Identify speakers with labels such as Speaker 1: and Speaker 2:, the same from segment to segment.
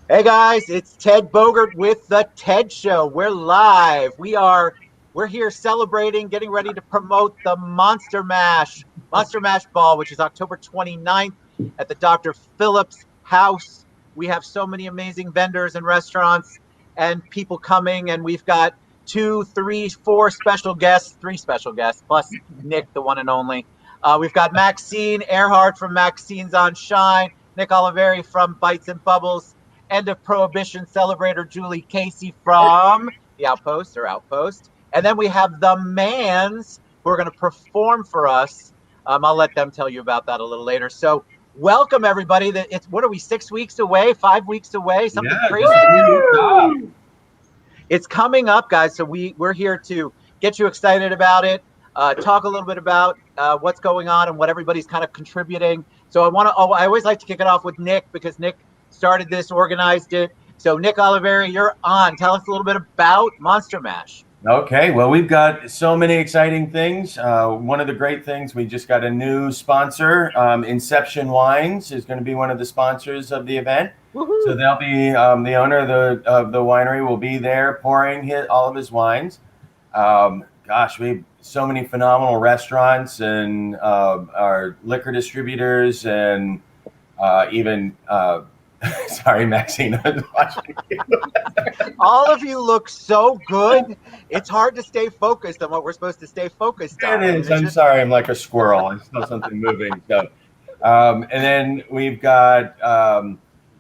Speaker 1: Hey guys, it's Ted Bogert with the Ted Show. We're live. We're here celebrating, getting ready to promote the Monster Mash Ball, which is October 29th at the Dr. Phillips House. We have so many amazing vendors and restaurants and people coming, and we've got two, three, four special guests, three special guests, plus Nick, the one and only. We've got Maxine Earhart from Maxine's on Shine, Nick Olivieri from Bites and Bubbles, End of Prohibition celebrator Julie Casey from the Outpost. And then we have the Mans who are going to perform for us. I'll let them tell you about that a little later. So welcome everybody. It's what are we, 6 weeks away, 5 weeks away, something crazy. It's coming up, guys. So we're here to get you excited about it. Talk a little bit about what's going on and what everybody's kind of contributing. So I always like to kick it off with Nick because Nick started this, organized it. So Nick Olivieri, you're on. Tell us a little bit about Monster Mash.
Speaker 2: Okay, well, we've got so many exciting things. One of the great things, we just got a new sponsor. Inception Wines is going to be one of the sponsors of the event. Woo-hoo. So they'll be the owner of the winery will be there pouring all of his wines. Gosh, we have so many phenomenal restaurants and our liquor distributors and even sorry, Maxine, I was watching you.
Speaker 1: All of you look so good. It's hard to stay focused on what we're supposed to stay focused on.
Speaker 2: It is. I'm sorry. I'm like a squirrel. I saw something moving. So, and then we've got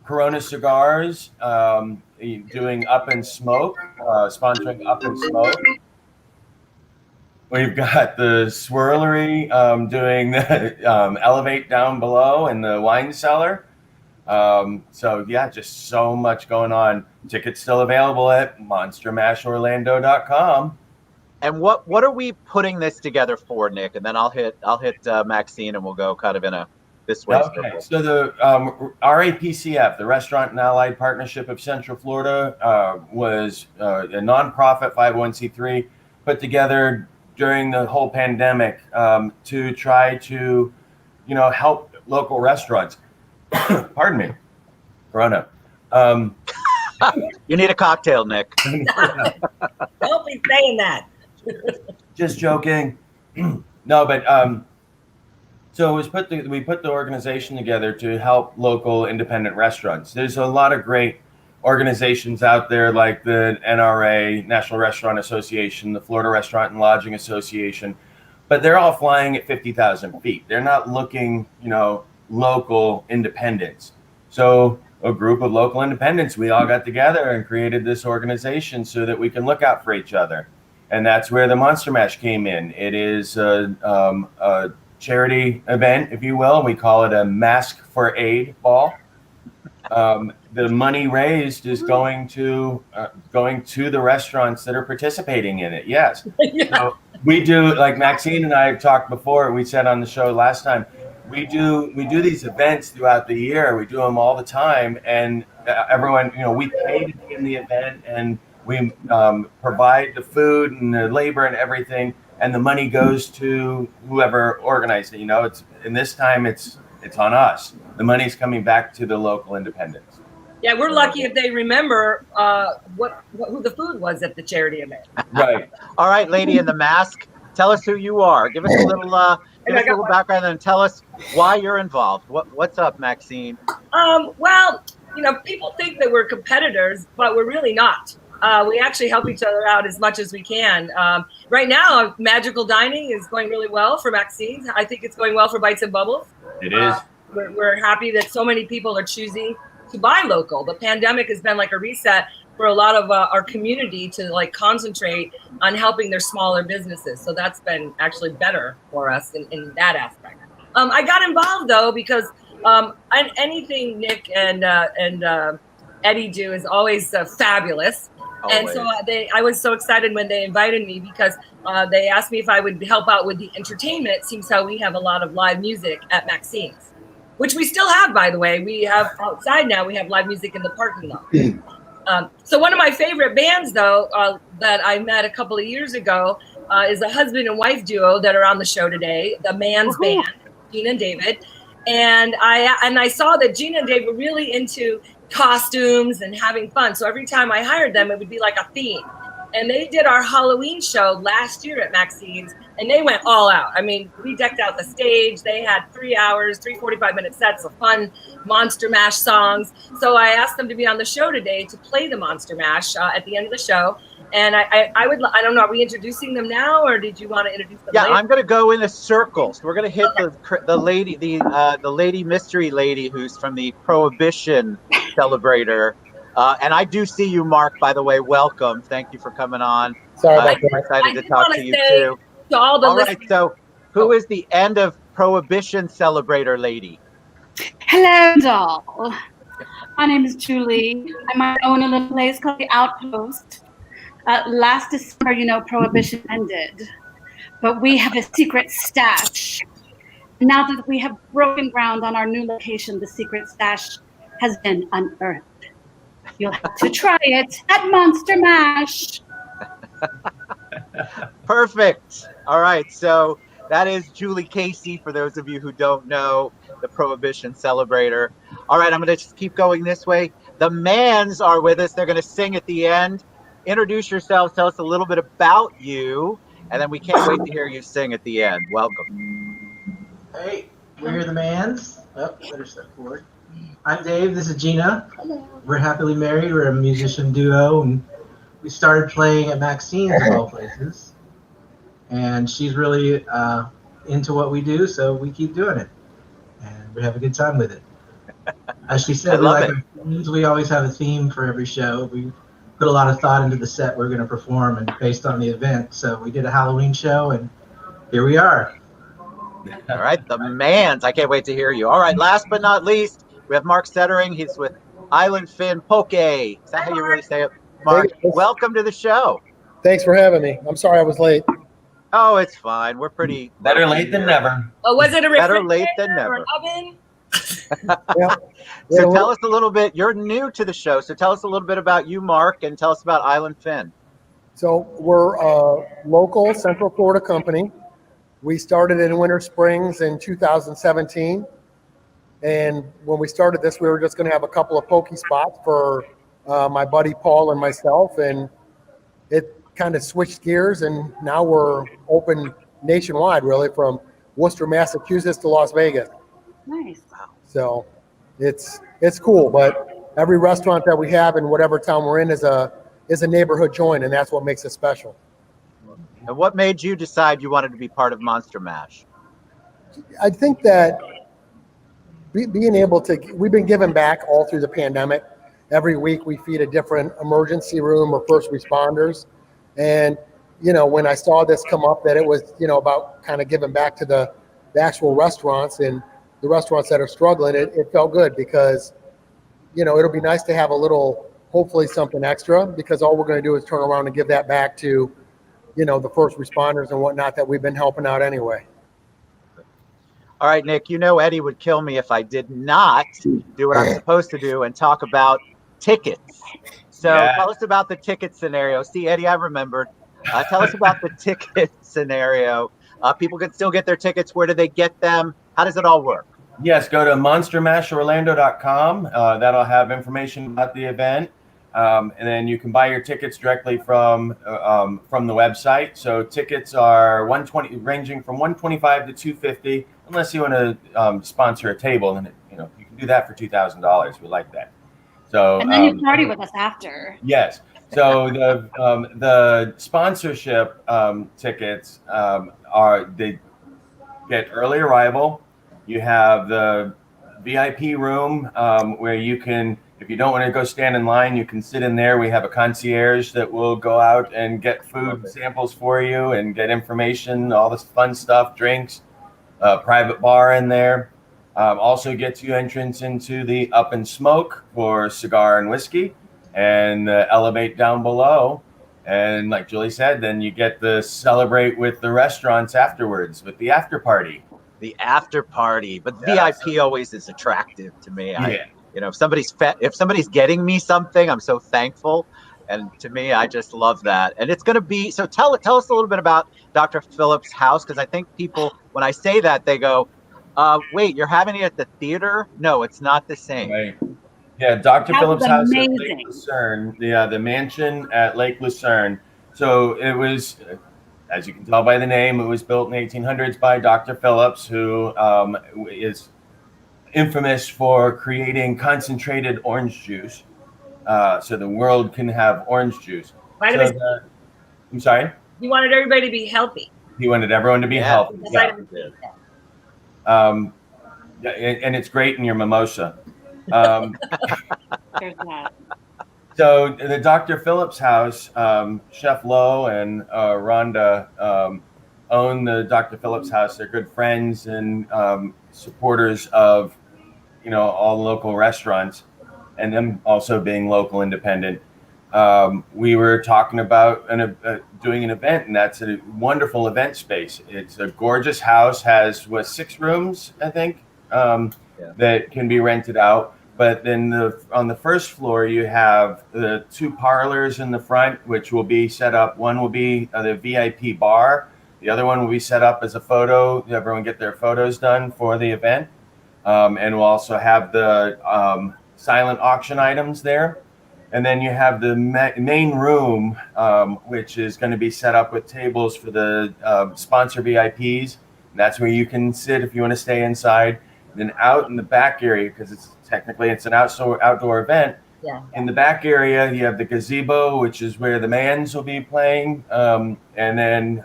Speaker 2: Corona Cigars doing Up and Smoke, sponsoring Up and Smoke. We've got the Swirlery doing the Elevate Down Below in the wine cellar. So yeah, just so much going on. Tickets still available at monstermashorlando.com.
Speaker 1: And what are we putting this together for, Nick? And then I'll hit Maxine and we'll go kind of in a this way.
Speaker 2: Okay. So the RAPCF, the Restaurant and Allied Partnership of Central Florida, was a nonprofit 501c3 put together during the whole pandemic to try to, help local restaurants. Pardon me, Corona.
Speaker 1: You need a cocktail, Nick.
Speaker 3: Don't be saying that.
Speaker 2: Just joking. No, but so we put the organization together to help local independent restaurants. There's a lot of great organizations out there like the NRA, National Restaurant Association, the Florida Restaurant and Lodging Association, but they're all flying at 50,000 feet. They're not looking, local independents. So a group of local independents, we all got together and created this organization so that we can look out for each other. And that's where the Monster Mash came in. It is a charity event, if you will. We call it a Mask for Aid ball. The money raised is going to the restaurants that are participating in it. Yes. Yeah. So we do, like Maxine and I have talked before, we said on the show last time, we do these events throughout the year. We do them all the time, and everyone, we pay to be in the event, and we provide the food and the labor and everything, and the money goes to whoever organized it. It's in this time, it's on us. The money's coming back to the local independents.
Speaker 3: Yeah, we're lucky if they remember who the food was at the charity event.
Speaker 2: Right.
Speaker 1: All right, lady in the mask, tell us who you are. Give us a little. Give us a little background and tell us why you're involved. What's up, Maxine?
Speaker 3: Well, people think that we're competitors, but we're really not. We actually help each other out as much as we can. Right now, Magical Dining is going really well for Maxine. I think it's going well for Bites and Bubbles.
Speaker 2: It is.
Speaker 3: We're happy that so many people are choosing to buy local. The pandemic has been like a reset for a lot of our community to concentrate on helping their smaller businesses. So that's been actually better for us in that aspect. I got involved though because anything Nick and Eddie do is always fabulous. Always. And so I was so excited when they invited me because they asked me if I would help out with the entertainment. Seems how we have a lot of live music at Maxine's, which we still have, by the way. We have outside now. We have live music in the parking lot. So one of my favorite bands, though, that I met a couple of years ago is a husband and wife duo that are on the show today, the Mans Band, Gina and David. And I saw that Gina and Dave were really into costumes and having fun. So every time I hired them, it would be like a theme. And they did our Halloween show last year at Maxine's, and they went all out. I mean, we decked out the stage. They had 3 hours, 3 45-minute sets of fun Monster Mash songs. So I asked them to be on the show today to play the Monster Mash at the end of the show. And I don't know, are we introducing them now, or did you want to introduce them
Speaker 1: Yeah,
Speaker 3: later?
Speaker 1: I'm going to go in a circle. So we're going to hit the lady mystery lady who's from the Prohibition Celebrator. And I do see you, Mark, by the way. Welcome. Thank you for coming on.
Speaker 4: Sorry about
Speaker 1: I'm
Speaker 4: that.
Speaker 1: excited to talk to you too.
Speaker 3: To all the
Speaker 1: Right,
Speaker 3: listeners,
Speaker 1: so who is the end of Prohibition Celebrator lady?
Speaker 5: Hello, doll. My name is Julie. I might own a little place called the Outpost. Last December, Prohibition ended, but we have a secret stash. Now that we have broken ground on our new location, the secret stash has been unearthed. You'll have to try it at Monster Mash.
Speaker 1: Perfect. All right, so that is Julie Casey, for those of you who don't know, the Prohibition Celebrator. All right, I'm going to just keep going this way. The Mans are with us. They're going to sing at the end. Introduce yourselves, tell us a little bit about you, and then we can't wait to hear you sing at the end. Welcome.
Speaker 6: Hey, we're the Mans. Oh, better step forward. I'm Dave. This is Gina.
Speaker 5: Hello.
Speaker 6: We're happily married. We're a musician duo, and we started playing at Maxine's of all places. And she's really into what we do, so we keep doing it, and we have a good time with it. As she said, our themes. We always have a theme for every show. We put a lot of thought into the set we're going to perform, and based on the event. So we did a Halloween show, and here we are.
Speaker 1: All right, the Mans. I can't wait to hear you. All right, last but not least, we have Mark Settering. He's with Island Fin Poke. Is that how you really say it? Mark, welcome to the show.
Speaker 4: Thanks for having me. I'm sorry I was late.
Speaker 1: Oh, it's fine. We're pretty
Speaker 2: Better late than never.
Speaker 3: Oh, was it a
Speaker 1: Better late than
Speaker 3: refrigerator or
Speaker 1: never.
Speaker 3: an oven?
Speaker 4: Yeah.
Speaker 1: So tell us a little bit. You're new to the show, so tell us a little bit about you, Mark, and tell us about Island Fin.
Speaker 4: So we're a local Central Florida company. We started in Winter Springs in 2017. And when we started this, we were just going to have a couple of poke spots for my buddy Paul and myself. And it kind of switched gears, and now we're open nationwide, really, from Worcester, Massachusetts to Las Vegas.
Speaker 5: Nice.
Speaker 4: So it's cool, but every restaurant that we have in whatever town we're in is a neighborhood joint, and that's what makes it special.
Speaker 1: And what made you decide you wanted to be part of Monster Mash?
Speaker 4: I think that being able to, we've been giving back all through the pandemic. Every week we feed a different emergency room or first responders. And, when I saw this come up, that it was, about kind of giving back to the actual restaurants and the restaurants that are struggling, it felt good because, it'll be nice to have a little, hopefully something extra, because all we're going to do is turn around and give that back to, the first responders and whatnot that we've been helping out anyway.
Speaker 1: All right, Nick, Eddie would kill me if I did not do what I'm supposed to do and talk about tickets. So Tell us about the ticket scenario. See, Eddie, I remembered. Tell us about the ticket scenario. People can still get their tickets. Where do they get them? How does it all work?
Speaker 2: Yes, go to monstermashorlando.com. That'll have information about the event. And then you can buy your tickets directly from the website. So tickets are ranging from $125 to $250, unless you want to sponsor a table. And you can do that for $2,000. We like that. So
Speaker 5: And then you party with us after.
Speaker 2: Yes. So the sponsorship tickets they get early arrival. You have the VIP room where you can, if you don't want to go stand in line, you can sit in there. We have a concierge that will go out and get food samples for you and get information, all this fun stuff, drinks, private bar in there. Also gets you entrance into the Up and Smoke for cigar and whiskey, and Elevate down below. And like Julie said, then you get to celebrate with the restaurants afterwards with the after party.
Speaker 1: The after party, but VIP always is attractive to me.
Speaker 2: Yeah.
Speaker 1: If somebody's getting me something, I'm so thankful. And to me, I just love that. And it's going to be, so tell us a little bit about Dr. Phillips' house, because I think people, when I say that, they go, Wait, you're having it at the theater? No, it's not the same.
Speaker 2: Right. Yeah, Dr.
Speaker 5: That was
Speaker 2: Phillips' house at Lake
Speaker 5: amazing.
Speaker 2: Lucerne, the mansion at Lake Lucerne. So it was, as you can tell by the name, it was built in the 1800s by Dr. Phillips, who is infamous for creating concentrated orange juice, so the world can have orange juice.
Speaker 3: Vitamin
Speaker 2: So I'm sorry?
Speaker 3: He wanted everybody to be healthy.
Speaker 2: He wanted everyone to be
Speaker 1: Yeah.
Speaker 2: healthy.
Speaker 3: The
Speaker 2: Yeah.
Speaker 3: vitamin C.
Speaker 2: And it's great in your mimosa.
Speaker 5: There's that.
Speaker 2: So the Dr. Phillips house, Chef Lowe and Rhonda own the Dr. Phillips house. They're good friends and supporters of, all local restaurants, and them also being local independent. We were talking about doing an event, and that's a wonderful event space. It's a gorgeous house, has 6 rooms, I think, that can be rented out. But then on the first floor, you have the 2 parlors in the front, which will be set up. One will be the VIP bar. The other one will be set up as a photo. Everyone get their photos done for the event. And we'll also have the silent auction items there. And then you have the main room, which is going to be set up with tables for the sponsor VIPs. And that's where you can sit if you want to stay inside. Then out in the back area, because it's an outdoor event.
Speaker 3: Yeah.
Speaker 2: In the back area, you have the gazebo, which is where the Mans will be playing. And then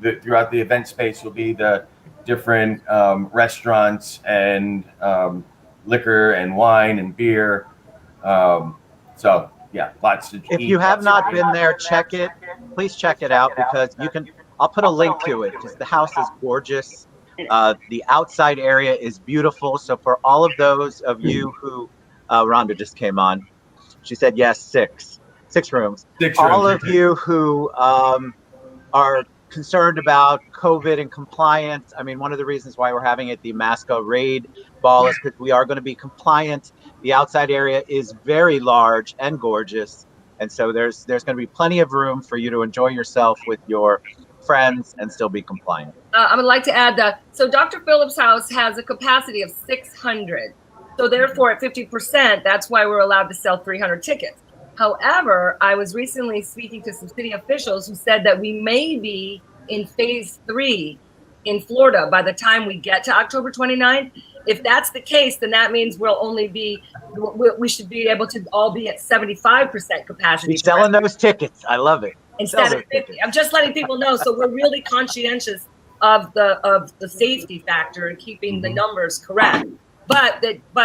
Speaker 2: throughout the event space will be the different restaurants and liquor and wine and beer. So yeah, lots to eat.
Speaker 1: If you have not been there, please check it out, because I'll put a link to it, because the house is gorgeous. The outside area is beautiful. So for all of those of you who, Rhonda just came on, she said, yes, 6 rooms. All of you who are concerned about COVID and compliance. I mean, one of the reasons why we're having it the Masquerade Ball is because we are going to be compliant. The outside area is very large and gorgeous. And so there's going to be plenty of room for you to enjoy yourself with your friends and still be compliant.
Speaker 3: I would like to add that. So Dr. Phillips' house has a capacity of 600. So therefore at 50%, that's why we're allowed to sell 300 tickets. However, I was recently speaking to some city officials who said that we may be in phase 3 in Florida by the time we get to October 29th. If that's the case, then that means we should be able to all be at 75% capacity.
Speaker 1: Be selling those tickets. I love it.
Speaker 3: Instead of 50. I'm just letting people know. So we're really conscientious of the safety factor and keeping the numbers correct. But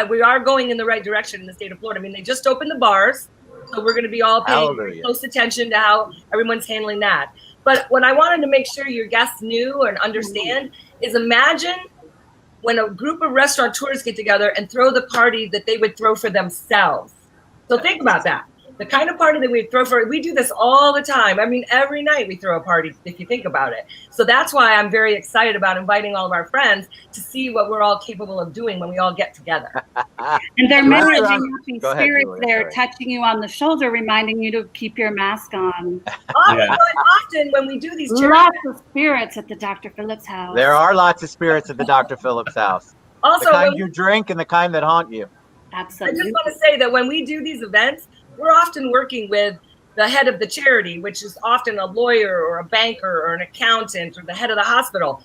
Speaker 3: we are going in the right direction in the state of Florida. I mean, they just opened the bars. So we're going to be all paying close attention to how everyone's handling that. But what I wanted to make sure your guests knew and understand is, imagine when a group of restaurateurs get together and throw the party that they would throw for themselves. So think about that. The kind of party that we throw we do this all the time. I mean, every night we throw a party, if you think about it. So that's why I'm very excited about inviting all of our friends to see what we're all capable of doing when we all get together.
Speaker 5: And there may be happy
Speaker 1: Go ahead,
Speaker 5: spirits
Speaker 1: Julia,
Speaker 5: there
Speaker 1: sorry.
Speaker 5: touching you on the shoulder, reminding you to keep your mask on.
Speaker 3: Often when we do these
Speaker 5: Lots of spirits at the Dr. Phillips house.
Speaker 1: There are lots of spirits at the Dr. Phillips house.
Speaker 3: also,
Speaker 1: The kind you drink and the kind that haunt you.
Speaker 3: I
Speaker 5: Absolutely.
Speaker 3: just want to say that when we do these events, we're often working with the head of the charity, which is often a lawyer or a banker or an accountant or the head of the hospital.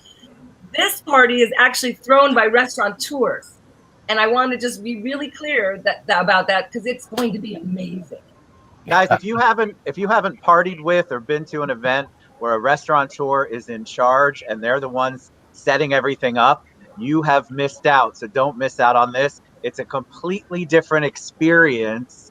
Speaker 3: This party is actually thrown by restaurateurs. And I want to just be really clear about that, because it's going to be amazing.
Speaker 1: Guys, if you haven't partied with or been to an event where a restaurateur is in charge and they're the ones setting everything up, you have missed out. So don't miss out on this. It's a completely different experience.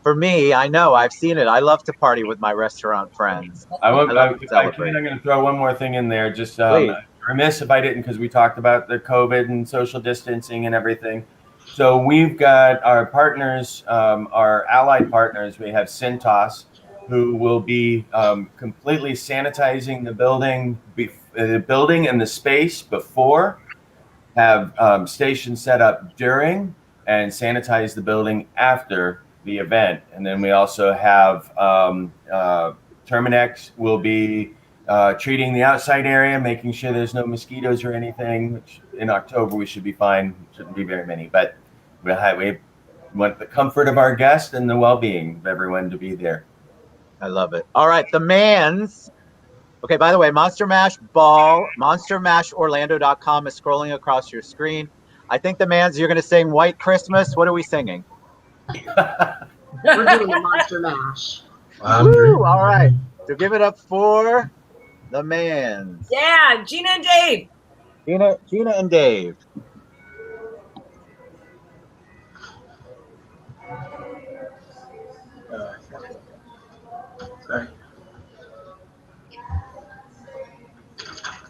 Speaker 1: For me, I know, I've seen it. I love to party with my restaurant friends.
Speaker 2: I'm
Speaker 1: celebrate.
Speaker 2: going to throw one more thing in there. Just
Speaker 1: Please.
Speaker 2: Remiss if I didn't, because we talked about the COVID and social distancing and everything. So we've got our partners, our allied partners. We have Cintas, who will be completely sanitizing the building and the space before, have stations set up during, and sanitize the building after the event. And then we also have Terminex will be treating the outside area, making sure there's no mosquitoes or anything, which in October, we should be fine. Shouldn't be very many, but we want the comfort of our guests and the well-being of everyone to be there.
Speaker 1: I love it. All right, the Mans. Okay, by the way, Monster Mash Ball, monstermashorlando.com is scrolling across your screen. I think the Mans, you're going to sing White Christmas. What are we singing?
Speaker 7: We're doing the Monster Mash.
Speaker 1: Woo, all right. So give it up for the Mans.
Speaker 3: Yeah, Gina and Dave.
Speaker 1: Gina and Dave.
Speaker 6: Sorry.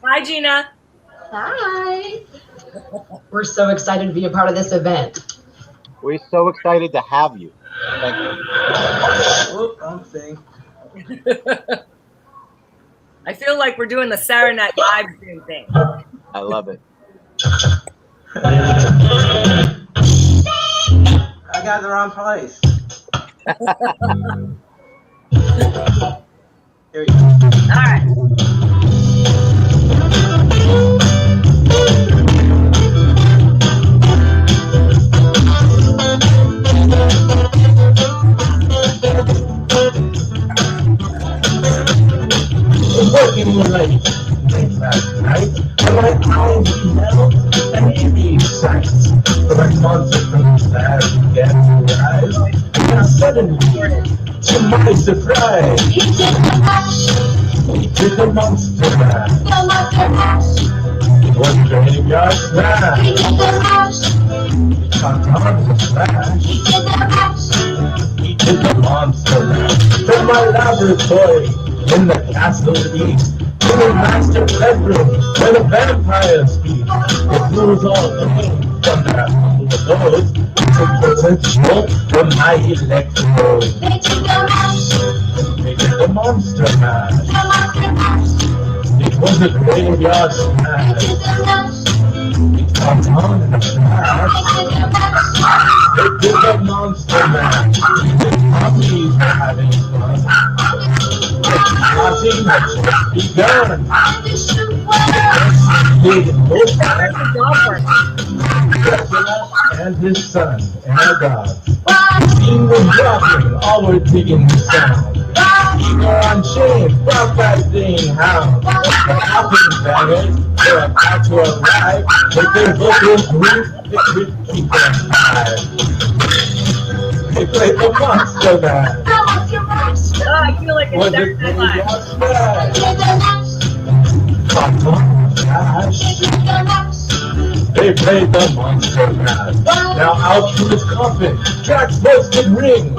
Speaker 3: Hi, Gina.
Speaker 7: Hi. We're so excited to be a part of this event.
Speaker 1: We're so excited to have you. Thank you.
Speaker 6: Whoop, wrong thing.
Speaker 3: I feel like we're doing the Saturday Night Live Zoom thing.
Speaker 1: I love it.
Speaker 6: I got the wrong place. Here we go.
Speaker 3: All right.
Speaker 8: Working late last night, and my eyes beheld an eerie sight. For my monster from the sky began to rise, and suddenly, to my surprise, he did the monster mash. It was a graveyard smash. He caught on the flash. He did the monster mash. From my laboratory in the castle east, to the master bedroom where the vampires feed. It moves all pain from their humble abodes to potential from my electrode. They did the monster mash. It was a graveyard smash. It caught on in a flash. They did the monster mash. The puppies were having fun. Party had just begun. Dracula and his son and our gods. The scene was rocking, all were digging the sound. Eagle on chains, broadcasting hound. The hopping bangers were about to arrive, but their vocal group that could keep them alive. They played the monster mash.
Speaker 3: Oh, I feel like it's Saturday Night Live.
Speaker 8: They played the monster mash. Now out from his coffin, Drax roasted ring.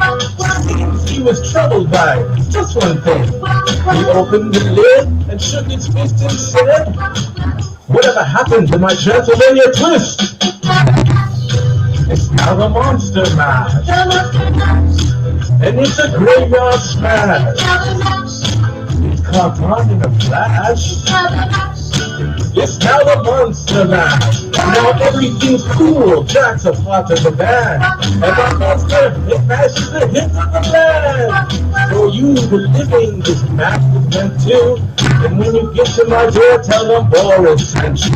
Speaker 8: He was troubled by just one thing. He opened the lid and shook his fist and said, "Whatever happened to my Transylvania twist?" It's now the monster mash. And it's a graveyard smash. It caught on in a flash. It's now the monster mash. Now everything's cool. Jack's a part of the band. And the monster, it mashes the hits of the land. For you, the living, this mash is meant to. And when you get to my door, tell them Boris sent you.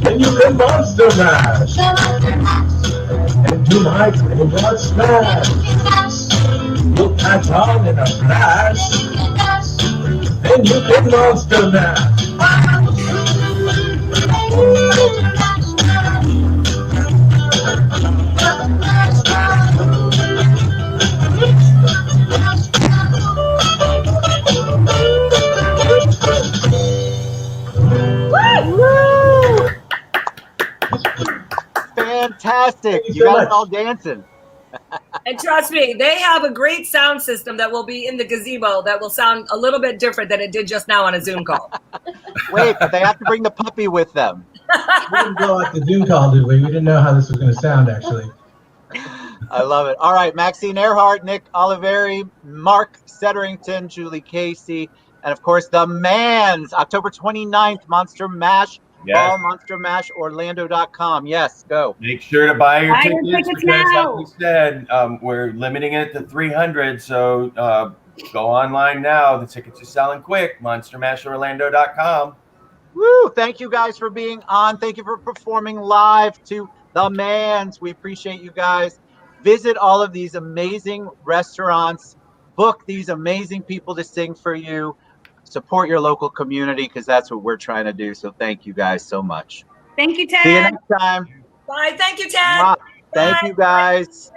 Speaker 8: And you can monster mash. And do my graveyard smash. You'll catch on in a flash. And you can monster mash.
Speaker 1: Fantastic. You
Speaker 6: so
Speaker 1: got
Speaker 6: much.
Speaker 1: us all dancing.
Speaker 3: And trust me, they have a great sound system that will be in the gazebo that will sound a little bit different than it did just now on a Zoom call.
Speaker 1: Wait, but they have to bring the puppy with them.
Speaker 6: We didn't go like the Zoom call, did we? We didn't know how this was going to sound, actually.
Speaker 1: I love it. All right, Maxine Earhart, Nick Olivieri, Mark Setterington, Julie Casey, and of course the Mans, October 29th, Monster Mash.
Speaker 2: Yes.
Speaker 1: Ball, monstermashorlando.com. Yes, go.
Speaker 2: Make sure to buy your
Speaker 5: Buy your
Speaker 2: tickets
Speaker 5: tickets
Speaker 2: because,
Speaker 5: now.
Speaker 2: like we said, we're limiting it to 300. So go online now. The tickets are selling quick. Monstermashorlando.com.
Speaker 1: Woo! Thank you guys for being on. Thank you for performing live to the Mans. We appreciate you guys. Visit all of these amazing restaurants. Book these amazing people to sing for you. Support your local community because that's what we're trying to do. So thank you guys so much.
Speaker 5: Thank you, Ted.
Speaker 1: See you next time.
Speaker 3: Bye. Thank you, Ted.
Speaker 1: Thank you guys.